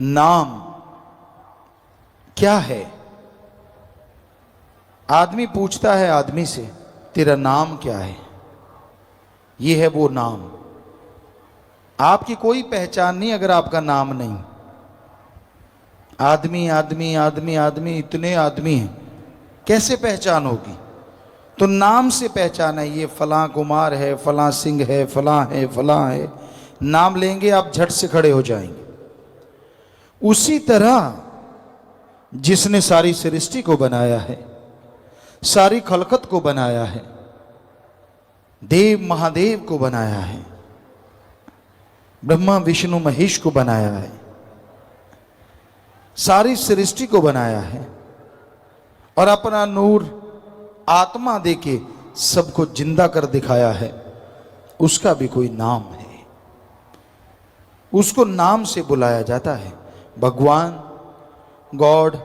नाम क्या है? आदमी पूछता है आदमी से, तेरा नाम क्या है? ये है वो नाम। आपकी कोई पहचान नहीं अगर आपका नाम नहीं। आदमी आदमी आदमी आदमी, इतने आदमी हैं, कैसे पहचान होगी? तो नाम से पहचान है। ये फलां कुमार है, फलां सिंह है, फलां है, फलां है। नाम लेंगे आप झट से खड़े हो जाएंगे। उसी तरह जिसने सारी सृष्टि को बनाया है, सारी खलकत को बनाया है, देव महादेव को बनाया है, ब्रह्मा विष्णु महेश को बनाया है, सारी सृष्टि को बनाया है और अपना नूर आत्मा देके सबको जिंदा कर दिखाया है, उसका भी कोई नाम है। उसको नाम से बुलाया जाता है। भगवान, गॉड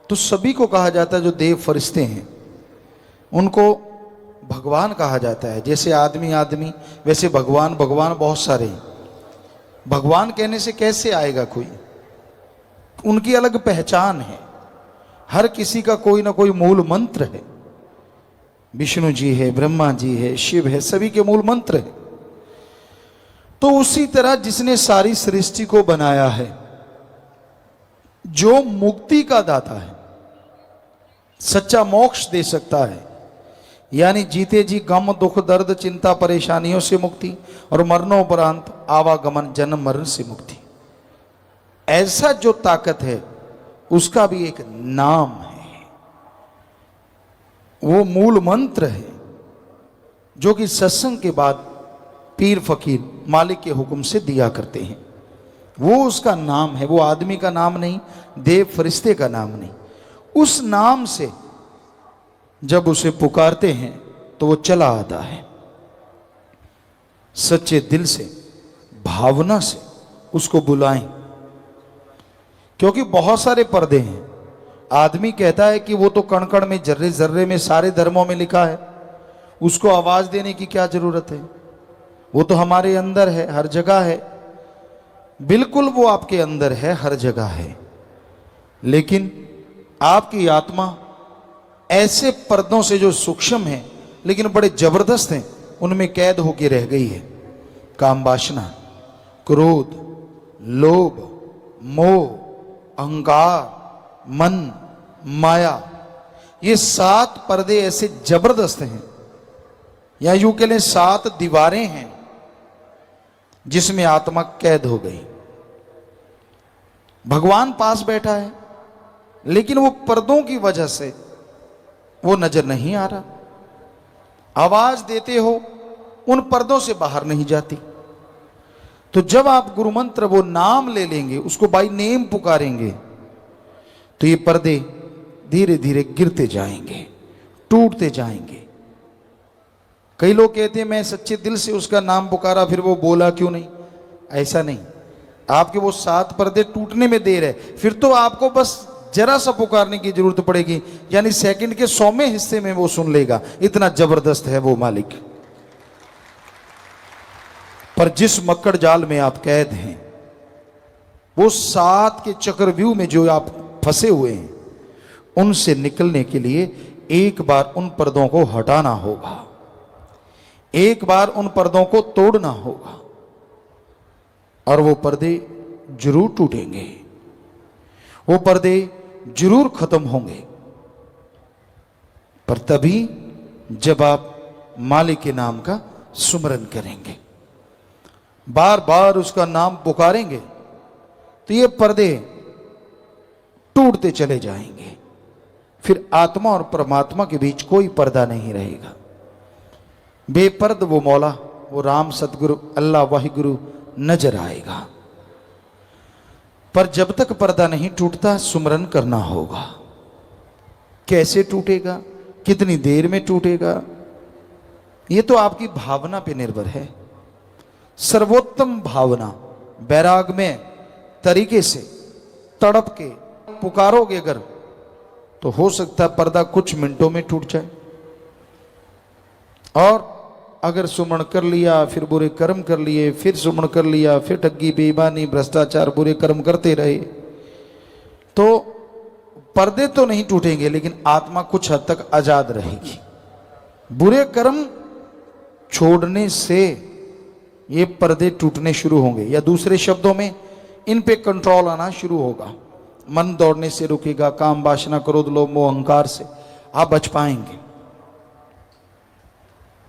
तो सभी को कहा जाता है। जो देव फरिश्ते हैं उनको भगवान कहा जाता है। जैसे आदमी आदमी, वैसे भगवान भगवान बहुत सारे हैं। भगवान कहने से कैसे आएगा कोई? उनकी अलग पहचान है। हर किसी का कोई ना कोई मूल मंत्र है। विष्णु जी है, ब्रह्मा जी है, शिव है, सभी के मूल मंत्र है। तो उसी तरह जिसने सारी सृष्टि को बनाया है, जो मुक्ति का दाता है, सच्चा मोक्ष दे सकता है, यानी जीते जी गम दुख दर्द चिंता परेशानियों से मुक्ति और मरणोपरांत आवागमन जन्म मरण से मुक्ति, ऐसा जो ताकत है उसका भी एक नाम है। वो मूल मंत्र है जो कि सत्संग के बाद पीर फकीर मालिक के हुक्म से दिया करते हैं। वो उसका नाम है। वो आदमी का नाम नहीं, देव फरिश्ते का नाम नहीं। उस नाम से जब उसे पुकारते हैं तो वो चला आता है। सच्चे दिल से, भावना से उसको बुलाएं, क्योंकि बहुत सारे पर्दे हैं। आदमी कहता है कि वो तो कण कण में, जर्रे जर्रे में, सारे धर्मों में लिखा है, उसको आवाज देने की क्या जरूरत है? वो तो हमारे अंदर है, हर जगह है। बिल्कुल वो आपके अंदर है, हर जगह है, लेकिन आपकी आत्मा ऐसे पर्दों से जो सूक्ष्म है लेकिन बड़े जबरदस्त हैं, उनमें कैद होकर रह गई है। काम वासना, क्रोध, लोभ, मोह, अहंकार, मन, माया, ये 7 पर्दे ऐसे जबरदस्त हैं, या यूं कह लें 7 दीवारें हैं जिसमें आत्मा कैद हो गई। भगवान पास बैठा है लेकिन वो पर्दों की वजह से वो नजर नहीं आ रहा। आवाज देते हो, उन पर्दों से बाहर नहीं जाती। तो जब आप गुरु मंत्र, वो नाम ले लेंगे, उसको बाय नेम पुकारेंगे, तो ये पर्दे धीरे धीरे गिरते जाएंगे, टूटते जाएंगे। कई लोग कहते हैं मैं सच्चे दिल से उसका नाम पुकारा, फिर वो बोला क्यों नहीं? ऐसा नहीं। आपके वो 7 पर्दे टूटने में देर है, फिर तो आपको बस जरा सा पुकारने की जरूरत पड़ेगी, यानी सेकंड के 100वें हिस्से में वो सुन लेगा। इतना जबरदस्त है वो मालिक। पर जिस मक्कड़ जाल में आप कैद हैं, वो 7 के चक्रव्यूह में जो आप फंसे हुए हैं, उनसे निकलने के लिए एक बार उन पर्दों को हटाना होगा, एक बार उन पर्दों को तोड़ना होगा, और वो पर्दे जरूर टूटेंगे, वो पर्दे जरूर खत्म होंगे। पर तभी जब आप मालिक के नाम का सुमरन करेंगे, बार बार उसका नाम पुकारेंगे, तो ये पर्दे टूटते चले जाएंगे। फिर आत्मा और परमात्मा के बीच कोई पर्दा नहीं रहेगा। बेपर्द वो मौला, वो राम, सतगुरु, अल्लाह, वाहिगुरु नजर आएगा। पर जब तक पर्दा नहीं टूटता, सुमरन करना होगा। कैसे टूटेगा, कितनी देर में टूटेगा, ये तो आपकी भावना पे निर्भर है। सर्वोत्तम भावना, बैराग में तरीके से तड़प के पुकारोगे अगर, तो हो सकता है पर्दा कुछ मिनटों में टूट जाए। और अगर सुमन कर लिया, फिर बुरे कर्म कर लिए, फिर सुमन कर लिया, फिर ठगी बेईमानी भ्रष्टाचार बुरे कर्म करते रहे, तो पर्दे तो नहीं टूटेंगे लेकिन आत्मा कुछ हद तक आजाद रहेगी। बुरे कर्म छोड़ने से ये पर्दे टूटने शुरू होंगे, या दूसरे शब्दों में इन पे कंट्रोल आना शुरू होगा। मन दौड़ने से रुकेगा, काम वासना क्रोध लोभ मोह अहंकार से आप बच पाएंगे।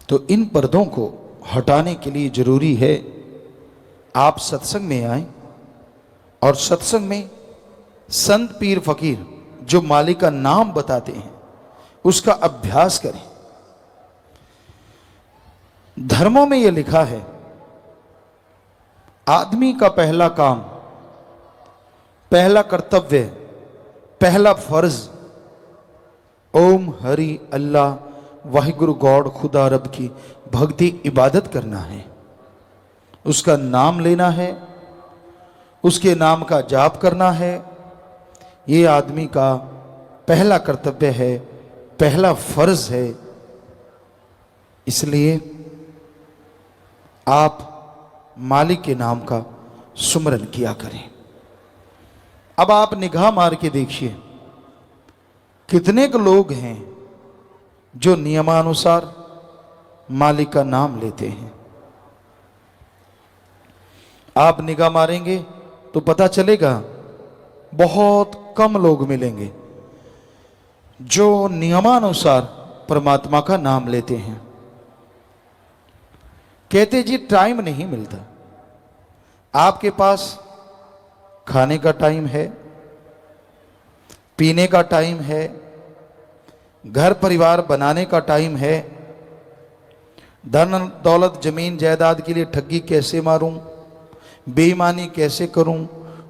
तो इन पर्दों को हटाने के लिए जरूरी है आप सत्संग में आए और सत्संग में संत पीर फकीर जो मालिक का नाम बताते हैं उसका अभ्यास करें। धर्मों में यह लिखा है, आदमी का पहला काम, पहला कर्तव्य, पहला फर्ज ओम हरि अल्लाह वाहिगुरु गॉड खुदा रब की भक्ति इबादत करना है, उसका नाम लेना है, उसके नाम का जाप करना है। ये आदमी का पहला कर्तव्य है, पहला फर्ज है। इसलिए आप मालिक के नाम का सुमरन किया करें। अब आप निगाह मार के देखिए कितने के लोग हैं जो नियमानुसार मालिक का नाम लेते हैं। आप निगाह मारेंगे तो पता चलेगा बहुत कम लोग मिलेंगे जो नियमानुसार परमात्मा का नाम लेते हैं। कहते जी टाइम नहीं मिलता। आपके पास खाने का टाइम है, पीने का टाइम है, घर परिवार बनाने का टाइम है, धन दौलत जमीन जायदाद के लिए ठगी कैसे मारूं, बेईमानी कैसे करूं,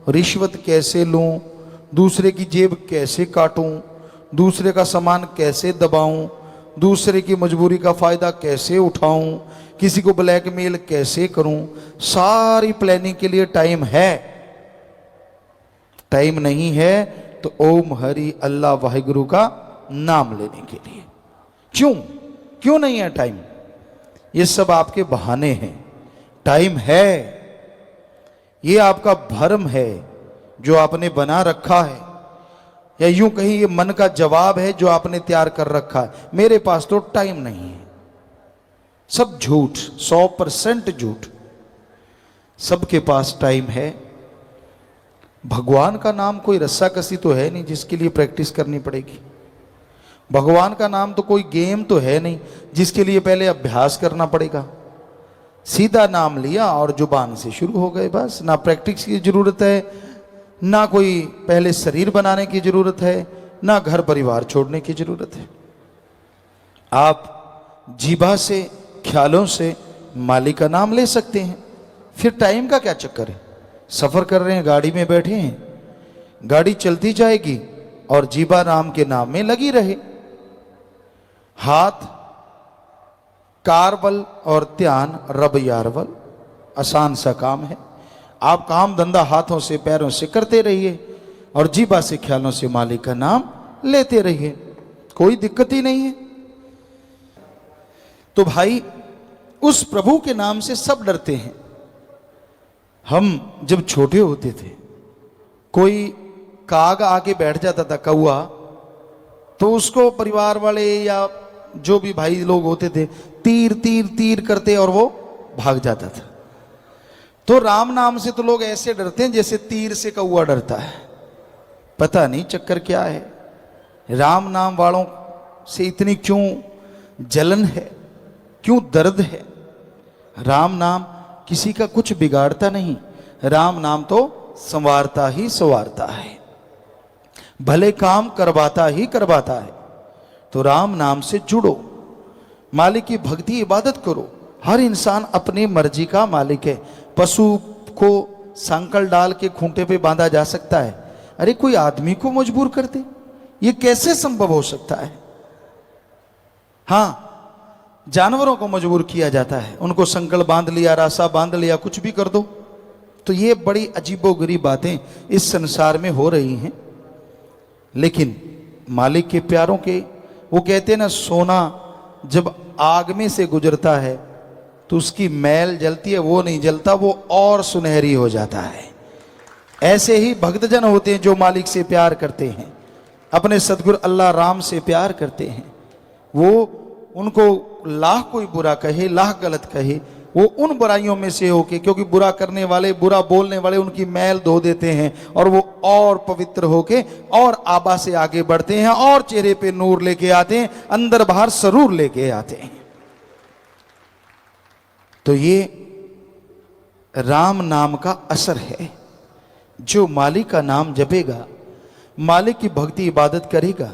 रिश्वत कैसे लूं, दूसरे की जेब कैसे काटूं, दूसरे का सामान कैसे दबाऊं, दूसरे की मजबूरी का फायदा कैसे उठाऊं, किसी को ब्लैकमेल कैसे करूं। सारी प्लानिंग के लिए टाइम है। टाइम नहीं है तो ओम हरि अल्लाह वाहिगुरु का नाम लेने के लिए क्यों नहीं है टाइम? ये सब आपके बहाने हैं। टाइम है, ये आपका भ्रम है जो आपने बना रखा है, या यूं कहीं ये मन का जवाब है जो आपने तैयार कर रखा है। मेरे पास तो टाइम नहीं है। सब झूठ, 100% झूठ। सबके पास टाइम है। भगवान का नाम कोई रस्साकसी तो है नहीं जिसके लिए प्रैक्टिस करनी पड़ेगी। भगवान का नाम तो कोई गेम तो है नहीं जिसके लिए पहले अभ्यास करना पड़ेगा। सीधा नाम लिया और जुबान से शुरू हो गए, बस। ना प्रैक्टिस की जरूरत है, ना कोई पहले शरीर बनाने की जरूरत है, ना घर परिवार छोड़ने की जरूरत है। आप जीभा से, ख्यालों से मालिक का नाम ले सकते हैं। फिर टाइम का क्या चक्कर है? सफर कर रहे हैं, गाड़ी में बैठे हैं, गाड़ी चलती जाएगी और जीभा नाम के नाम में लगी रहे। हाथ कारबल और ध्यान रब यारबल, आसान सा काम है। आप काम धंधा हाथों से पैरों से करते रहिए और जीभा से ख्यालों से मालिक का नाम लेते रहिए, कोई दिक्कत ही नहीं है। तो भाई उस प्रभु के नाम से सब डरते हैं। हम जब छोटे होते थे, कोई काग आके बैठ जाता था, कौआ, तो उसको परिवार वाले या जो भी भाई लोग होते थे तीर तीर तीर करते और वो भाग जाता था। तो राम नाम से तो लोग ऐसे डरते हैं जैसे तीर से कौआ डरता है। पता नहीं चक्कर क्या है, राम नाम वालों से इतनी क्यों जलन है, क्यों दर्द है। राम नाम किसी का कुछ बिगाड़ता नहीं, राम नाम तो संवारता ही संवारता है, भले काम करवाता ही करवाता है। तो राम नाम से जुड़ो, मालिक की भक्ति इबादत करो। हर इंसान अपनी मर्जी का मालिक है। पशु को सांकल डाल के खूंटे पे बांधा जा सकता है, अरे कोई आदमी को मजबूर कर दे, ये कैसे संभव हो सकता है? हाँ, जानवरों को मजबूर किया जाता है, उनको संकल बांध लिया, रासा बांध लिया, कुछ भी कर दो। तो ये बड़ी अजीबोगरीब बातें इस संसार में हो रही हैं। लेकिन मालिक के प्यारों के, वो कहते हैं ना, सोना जब आग में से गुजरता है तो उसकी मैल जलती है, वो नहीं जलता, वो और सुनहरी हो जाता है। ऐसे ही भक्तजन होते हैं जो मालिक से प्यार करते हैं, अपने सदगुरु अल्लाह राम से प्यार करते हैं। वो उनको लाख कोई बुरा कहे, लाख गलत कहे, वो उन बुराइयों में से होके, क्योंकि बुरा करने वाले, बुरा बोलने वाले उनकी मैल धो देते हैं और वो और पवित्र होके और आबा से आगे बढ़ते हैं और चेहरे पे नूर लेके आते हैं, अंदर बाहर सरूर लेके आते हैं। तो ये राम नाम का असर है। जो मालिक का नाम जपेगा, मालिक की भक्ति इबादत करेगा,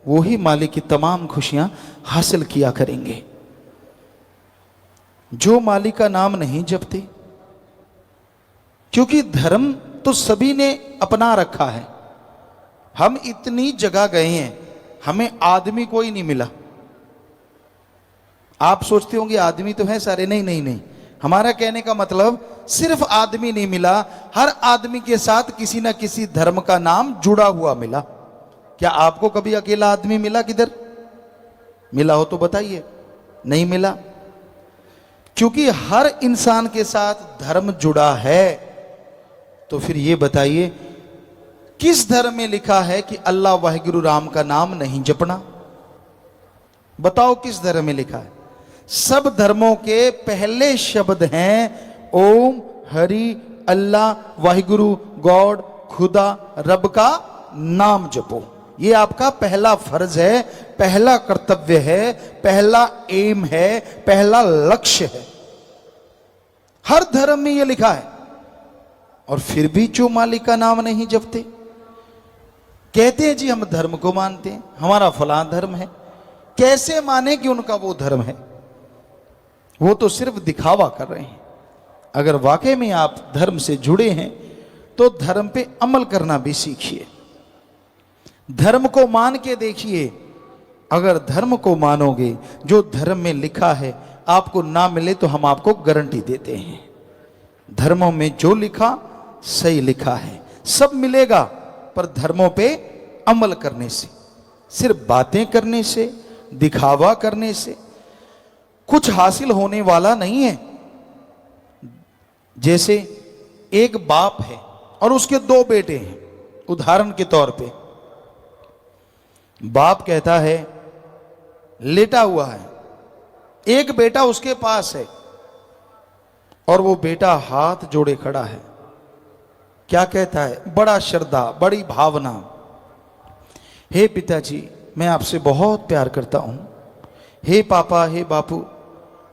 वो ही मालिक की तमाम खुशियां हासिल किया करेंगे। जो मालिक का नाम नहीं जपते, क्योंकि धर्म तो सभी ने अपना रखा है। हम इतनी जगह गए हैं, हमें आदमी कोई नहीं मिला। आप सोचते होंगे आदमी तो है सारे, नहीं नहीं नहीं, हमारा कहने का मतलब सिर्फ आदमी नहीं मिला, हर आदमी के साथ किसी ना किसी धर्म का नाम जुड़ा हुआ मिला। क्या आपको कभी अकेला आदमी मिला? किधर मिला हो तो बताइए। नहीं मिला, क्योंकि हर इंसान के साथ धर्म जुड़ा है। तो फिर ये बताइए, किस धर्म में लिखा है कि अल्लाह वाहिगुरु राम का नाम नहीं जपना? बताओ किस धर्म में लिखा है? सब धर्मों के पहले शब्द हैं ओम, हरि, अल्लाह, वाहिगुरु, गॉड, खुदा, रब का नाम जपो। ये आपका पहला फर्ज है, पहला कर्तव्य है, पहला एम है, पहला लक्ष्य है। हर धर्म में ये लिखा है। और फिर भी जो मालिक का नाम नहीं जपते, कहते हैं जी हम धर्म को मानते हैं, हमारा फलां धर्म है। कैसे माने कि उनका वो धर्म है? वो तो सिर्फ दिखावा कर रहे हैं। अगर वाकई में आप धर्म से जुड़े हैं तो धर्म पे अमल करना भी सीखिए, धर्म को मान के देखिए। अगर धर्म को मानोगे, जो धर्म में लिखा है आपको ना मिले तो हम आपको गारंटी देते हैं, धर्मों में जो लिखा सही लिखा है, सब मिलेगा। पर धर्मों पे अमल करने से, सिर्फ बातें करने से, दिखावा करने से कुछ हासिल होने वाला नहीं है। जैसे एक बाप है और उसके दो बेटे हैं। उदाहरण के तौर पे बाप कहता है, लेटा हुआ है, एक बेटा उसके पास है और वो बेटा हाथ जोड़े खड़ा है। क्या कहता है? बड़ा श्रद्धा, बड़ी भावना, हे पिताजी मैं आपसे बहुत प्यार करता हूं, हे पापा, हे बापू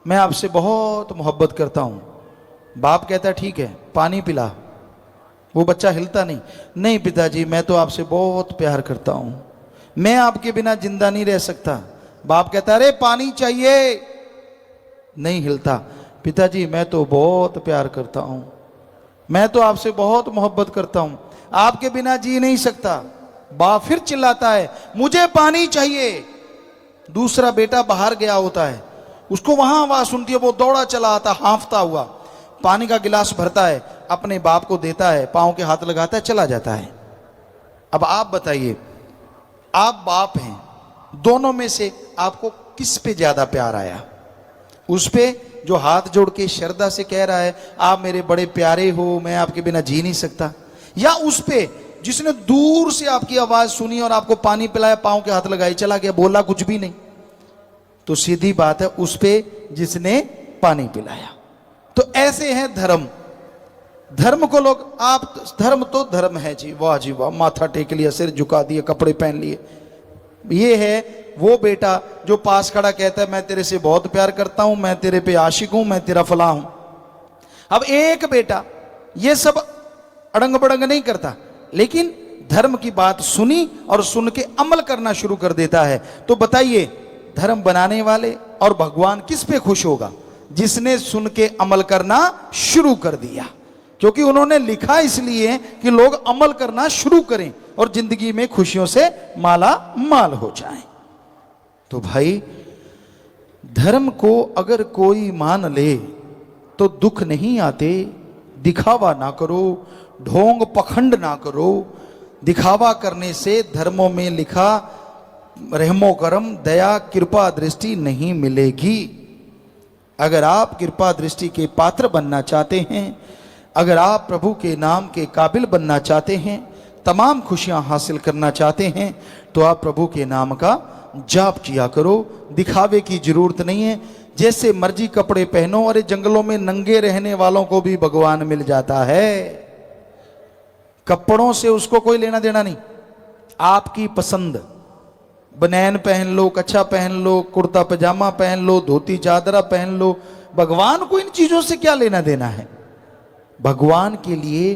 मैं आपसे बहुत मोहब्बत करता हूं। बाप कहता है ठीक है पानी पिला। वो बच्चा हिलता नहीं, नहीं पिताजी मैं तो आपसे बहुत प्यार करता हूं, मैं आपके बिना जिंदा नहीं रह सकता। बाप कहता है अरे पानी चाहिए, नहीं हिलता। पिताजी मैं तो बहुत प्यार करता हूं, मैं तो आपसे बहुत मोहब्बत करता हूं, आपके बिना जी नहीं सकता। बाप फिर चिल्लाता है मुझे पानी चाहिए। दूसरा बेटा बाहर गया होता है, उसको वहां आवाज सुनती है, वो दौड़ा चला आता हांफता हुआ, पानी का गिलास भरता है, अपने बाप को देता है, पांव के हाथ लगाता है, चला जाता है। अब आप बताइए, आप बाप हैं, दोनों में से आपको किस पे ज्यादा प्यार आया? उस पे जो हाथ जोड़ के श्रद्धा से कह रहा है आप मेरे बड़े प्यारे हो, मैं आपके बिना जी नहीं सकता, या उस पे जिसने दूर से आपकी आवाज सुनी और आपको पानी पिलाया, पांव के हाथ लगाए, चला गया, बोला कुछ भी नहीं? तो सीधी बात है उस पे जिसने पानी पिलाया। तो ऐसे हैं धर्म। धर्म को लोग, आप धर्म तो धर्म है जी, वाह जी वाह, माथा टेक लिया, सिर झुका दिए, कपड़े पहन लिए। ये है वो बेटा जो पास खड़ा कहता है मैं तेरे से बहुत प्यार करता हूं, मैं तेरे पे आशिक हूं, मैं तेरा फला हूं। अब एक बेटा ये सब अड़ंग बड़ंग नहीं करता, लेकिन धर्म की बात सुनी और सुन के अमल करना शुरू कर देता है। तो बताइए धर्म बनाने वाले और भगवान किस पे खुश होगा? जिसने सुन के अमल करना शुरू कर दिया, क्योंकि उन्होंने लिखा इसलिए कि लोग अमल करना शुरू करें और जिंदगी में खुशियों से माला माल हो जाएं। तो भाई धर्म को अगर कोई मान ले तो दुख नहीं आते। दिखावा ना करो, ढोंग पखंड ना करो। दिखावा करने से धर्मों में लिखा रहमो करम, दया, कृपा, दृष्टि नहीं मिलेगी। अगर आप कृपा दृष्टि के पात्र बनना चाहते हैं, अगर आप प्रभु के नाम के काबिल बनना चाहते हैं, तमाम खुशियां हासिल करना चाहते हैं, तो आप प्रभु के नाम का जाप किया करो। दिखावे की जरूरत नहीं है। जैसे मर्जी कपड़े पहनो, अरे जंगलों में नंगे रहने वालों को भी भगवान मिल जाता है। कपड़ों से उसको कोई लेना देना नहीं। आपकी पसंद, बनैन पहन लो, कच्छा पहन लो, कुर्ता पजामा पहन लो, धोती चादरा पहन लो, भगवान को इन चीजों से क्या लेना देना है। भगवान के लिए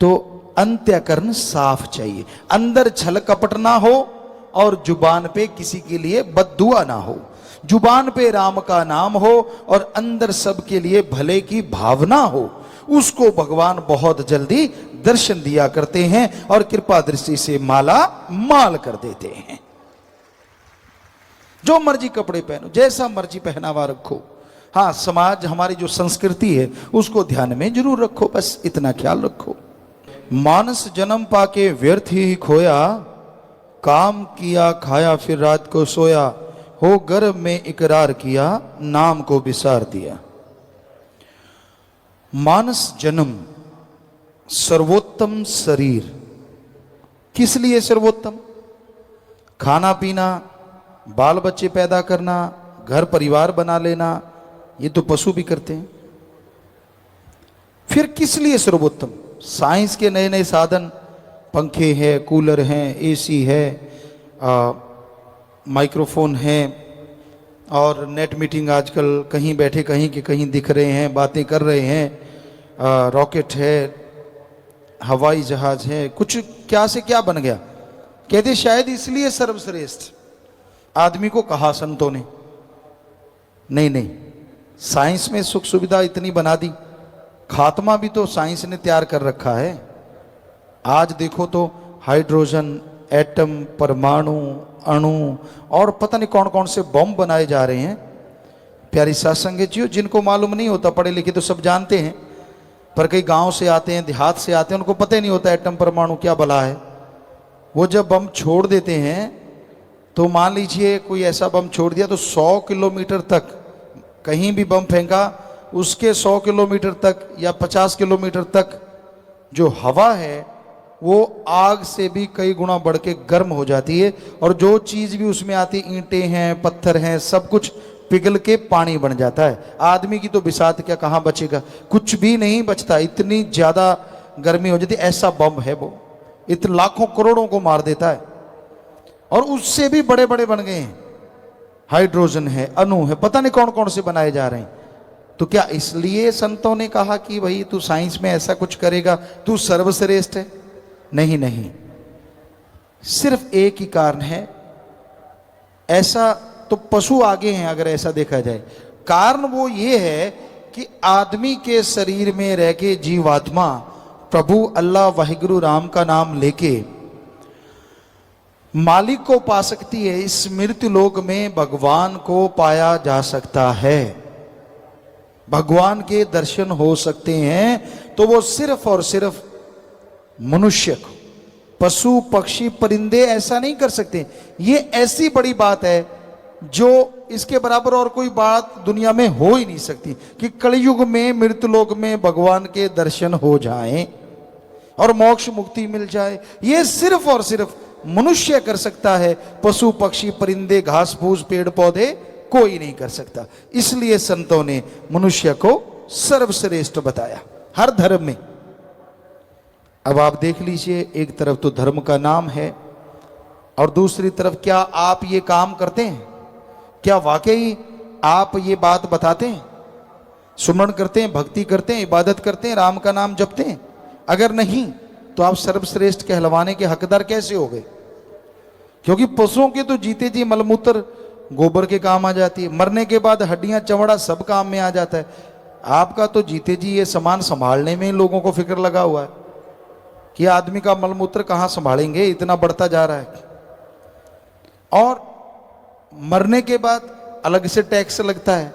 तो अंत्यकरण साफ चाहिए, अंदर छल कपट ना हो और जुबान पे किसी के लिए बद्दुआ ना हो। जुबान पे राम का नाम हो और अंदर सबके लिए भले की भावना हो। उसको भगवान बहुत जल्दी दर्शन दिया करते हैं और कृपा दृष्टि से माला माल कर देते हैं। जो मर्जी कपड़े पहनो, जैसा मर्जी पहनावा रखो, हाँ समाज हमारी जो संस्कृति है उसको ध्यान में जरूर रखो, बस इतना ख्याल रखो। मानस जन्म पाके व्यर्थ ही खोया, काम किया खाया फिर रात को सोया, हो गर्भ में इकरार किया नाम को बिसार दिया। मानस जन्म, सर्वोत्तम शरीर। किस लिए सर्वोत्तम? खाना पीना, बाल बच्चे पैदा करना, घर परिवार बना लेना, ये तो पशु भी करते हैं। फिर किस लिए सर्वोत्तम? साइंस के नए नए साधन, पंखे हैं, कूलर हैं, एसी है, माइक्रोफोन है, और नेट मीटिंग आजकल कहीं बैठे कहीं के कहीं दिख रहे हैं, बातें कर रहे हैं, रॉकेट है, हवाई जहाज है, कुछ क्या से क्या बन गया। कहते शायद इसलिए सर्वश्रेष्ठ आदमी को कहा संतों ने। नहीं नहीं, साइंस में सुख सुविधा इतनी बना दी, खात्मा भी तो साइंस ने तैयार कर रखा है। आज देखो तो हाइड्रोजन, एटम, परमाणु, अणु और पता नहीं कौन कौन से बम बनाए जा रहे हैं। प्यारी सासंग जी, जिनको मालूम नहीं होता, पढ़े लिखे तो सब जानते हैं, पर कई गांव से आते हैं, देहात से आते हैं, उनको पता ही नहीं होता एटम परमाणु क्या भला है। वो जब बम छोड़ देते हैं तो मान लीजिए कोई ऐसा बम छोड़ दिया तो 100 किलोमीटर तक, कहीं भी बम फेंका उसके 100 किलोमीटर तक या 50 किलोमीटर तक जो हवा है वो आग से भी कई गुना बढ़ के गर्म हो जाती है, और जो चीज भी उसमें आती, ईंटें हैं, पत्थर हैं, सब कुछ पिघल के पानी बन जाता है। आदमी की तो बिसात क्या, कहाँ बचेगा? कुछ भी नहीं बचता, इतनी ज्यादा गर्मी हो जाती। ऐसा बम है वो, इतने लाखों करोड़ों को मार देता है। और उससे भी बड़े बड़े बन गए हैं, हाइड्रोजन है, अणु है, पता नहीं कौन कौन से बनाए जा रहे हैं। तो क्या इसलिए संतों ने कहा कि भाई तू साइंस में ऐसा कुछ करेगा, तू सर्वश्रेष्ठ है? नहीं नहीं, सिर्फ एक ही कारण है। ऐसा तो पशु आगे हैं अगर ऐसा देखा जाए। कारण वो ये है कि आदमी के शरीर में रह के जीवात्मा प्रभु अल्लाह वाहिगुरु राम का नाम लेके मालिक को पा सकती है। इस मृत्यु लोक में भगवान को पाया जा सकता है, भगवान के दर्शन हो सकते हैं, तो वो सिर्फ और सिर्फ मनुष्य को, पशु पक्षी परिंदे ऐसा नहीं कर सकते। ये ऐसी बड़ी बात है जो इसके बराबर और कोई बात दुनिया में हो ही नहीं सकती कि कलयुग में मृत्युलोक में भगवान के दर्शन हो जाएं और मोक्ष मुक्ति मिल जाए। ये सिर्फ और सिर्फ मनुष्य कर सकता है, पशु पक्षी परिंदे घास फूस पेड़ पौधे कोई नहीं कर सकता। इसलिए संतों ने मनुष्य को सर्वश्रेष्ठ बताया हर धर्म में। अब आप देख लीजिए, एक तरफ तो धर्म का नाम है और दूसरी तरफ क्या आप ये काम करते हैं? क्या वाकई आप ये बात बताते हैं? सुमरण करते हैं, भक्ति करते हैं, इबादत करते हैं, राम का नाम जपते हैं? अगर नहीं तो आप सर्वश्रेष्ठ कहलवाने के हकदार कैसे हो गए? क्योंकि पशुओं के तो जीते जी मलमूत्र गोबर के काम आ जाती है, मरने के बाद हड्डियां चमड़ा सब काम में आ जाता है। आपका तो जीते जी ये सामान संभालने में लोगों को फिक्र लगा हुआ है कि आदमी का मलमूत्र कहाँ संभालेंगे, इतना बढ़ता जा रहा है। और मरने के बाद अलग से टैक्स लगता है,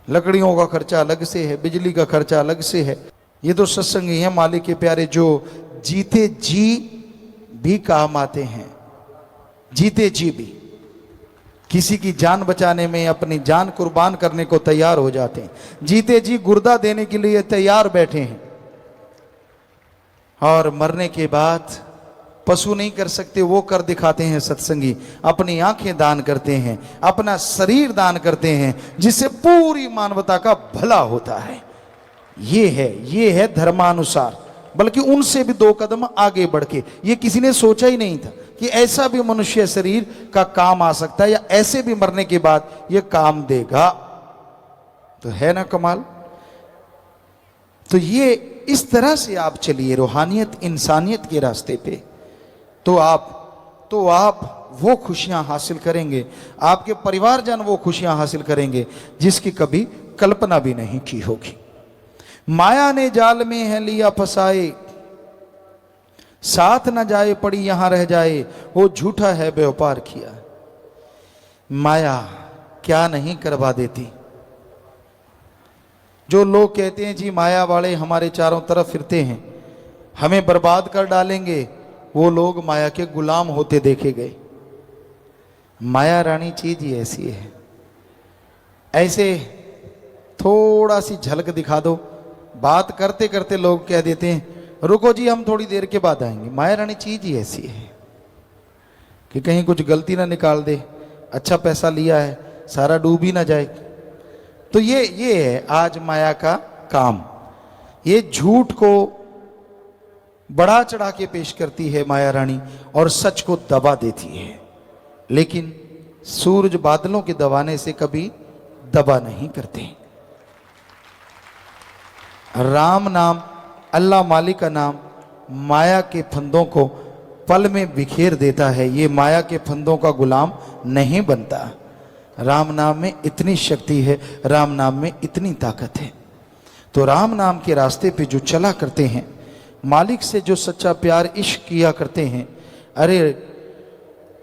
लकड़ियों का खर्चा अलग से है, बिजली का खर्चा अलग से है। ये तो सत्संग ही है मालिक के प्यारे, जो जीते जी भी काम आते हैं, जीते जी भी, किसी की जान बचाने में अपनी जान कुर्बान करने को तैयार हो जाते हैं, जीते जी गुर्दा देने के लिए तैयार बैठे हैं, और मरने के बाद पशु नहीं कर सकते वो कर दिखाते हैं सत्संगी। अपनी आंखें दान करते हैं, अपना शरीर दान करते हैं, जिससे पूरी मानवता का भला होता है। ये है धर्मानुसार, बल्कि उनसे भी 2 कदम आगे बढ़ के। ये किसी ने सोचा ही नहीं था कि ऐसा भी मनुष्य शरीर का काम आ सकता है, या ऐसे भी मरने के बाद ये काम देगा। तो है ना कमाल। तो ये इस तरह से आप चलिए रूहानियत इंसानियत के रास्ते पे, तो आप वो खुशियां हासिल करेंगे, आपके परिवारजन वो खुशियां हासिल करेंगे जिसकी कभी कल्पना भी नहीं की होगी। माया ने जाल में है लिया फसाए, साथ न जाए पड़ी यहां रह जाए, वो झूठा है व्यापार किया। माया क्या नहीं करवा देती। जो लोग कहते हैं जी माया वाले हमारे चारों तरफ फिरते हैं, हमें बर्बाद कर डालेंगे, वो लोग माया के गुलाम होते देखे गए। माया रानी चीज ही ऐसी है। ऐसे थोड़ा सी झलक दिखा दो, बात करते करते लोग कह देते हैं रुको जी हम थोड़ी देर के बाद आएंगे। माया रानी चीज ही ऐसी है कि कहीं कुछ गलती ना निकाल दे, अच्छा पैसा लिया है सारा डूब ही ना जाए। तो ये है आज माया का काम। ये झूठ को बढ़ा चढ़ा के पेश करती है माया रानी, और सच को दबा देती है। लेकिन सूरज बादलों के दबाने से कभी दबा नहीं करते। राम नाम, अल्लाह मालिक का नाम माया के फंदों को पल में बिखेर देता है। ये माया के फंदों का गुलाम नहीं बनता। राम नाम में इतनी शक्ति है, राम नाम में इतनी ताकत है। तो राम नाम के रास्ते पे जो चला करते हैं, मालिक से जो सच्चा प्यार इश्क किया करते हैं, अरे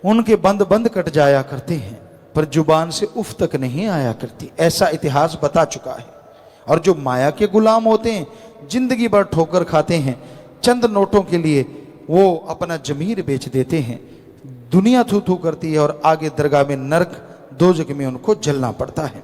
उनके बंद बंद कट जाया करते हैं, पर जुबान से उफ तक नहीं आया करती। ऐसा इतिहास बता चुका है। और जो माया के गुलाम होते हैं, जिंदगी भर ठोकर खाते हैं, चंद नोटों के लिए वो अपना जमीर बेच देते हैं। दुनिया थू थू करती है और आगे दरगाह में नरक दोजख में उनको जलना पड़ता है।